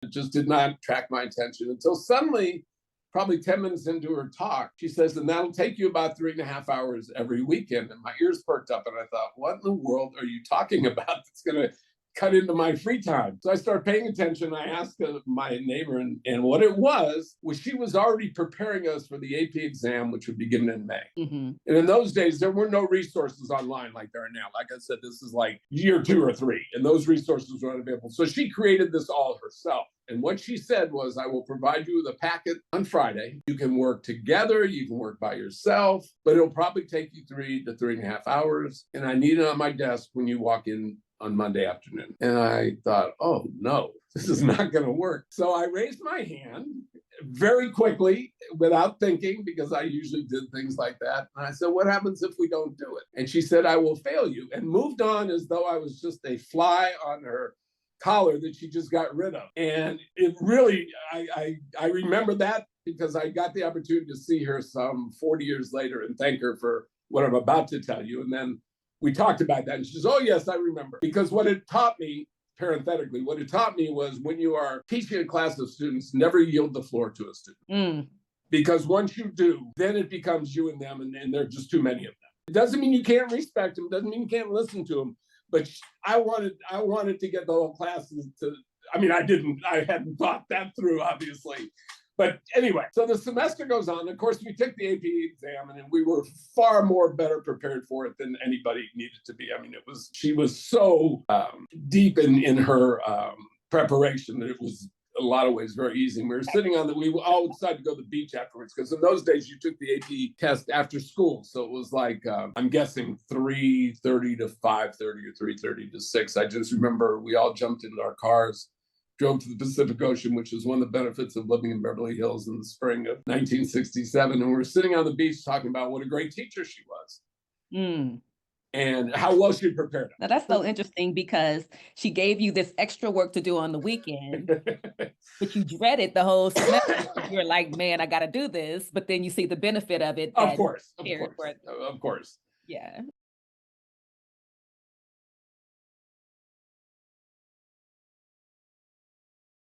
It just did not attract my attention until suddenly, probably 10 minutes into her talk, she says, and that'll take you about 3.5 hours every weekend. And my ears perked up and I thought, what in the world are you talking about that's going to cut into my free time? So I started paying attention. I asked my neighbor, and what it was she was already preparing us for the AP exam, which would be given in May. Mm-hmm. And in those days, there were no resources online like there are now. Like I said, this is like year 2 or 3, and those resources were unavailable. So she created this all herself. And what she said was, I will provide you with a packet on Friday. You can work together, you can work by yourself, but it'll probably take you 3 to 3.5 hours. And I need it on my desk when you walk in on Monday afternoon. And I thought, oh no, this is not going to work. So I raised my hand very quickly without thinking, because I usually did things like that. And I said, what happens if we don't do it? And she said, I will fail you, and moved on as though I was just a fly on her collar that she just got rid of. And it really, I remember that because I got the opportunity to see her some 40 years later and thank her for what I'm about to tell you. And then we talked about that. And she says, oh, yes, I remember. Because what it taught me, parenthetically, what it taught me was when you are teaching a class of students, never yield the floor to a student. Mm. Because once you do, then it becomes you and them, and there are just too many of them. It doesn't mean you can't respect them. It doesn't mean you can't listen to them. But I wanted to get the whole class to, I hadn't thought that through, obviously. But anyway, so the semester goes on. Of course, we took the AP exam, and we were far more better prepared for it than anybody needed to be. I mean, she was so deep in her preparation that it was, a lot of ways, very easy. And we were sitting we all decided to go to the beach afterwards, because in those days you took the AP test after school. So it was like, I'm guessing 3:30 to 5:30 or 3:30 to 6. I just remember we all jumped into our cars, drove to the Pacific Ocean, which was one of the benefits of living in Beverly Hills in the spring of 1967. And we were sitting on the beach talking about what a great teacher she was. Mm. And how well she prepared us. Now that's so interesting, because she gave you this extra work to do on the weekend, but you dreaded the whole semester. You're like, man, I got to do this. But then you see the benefit of it. Of course. Yeah.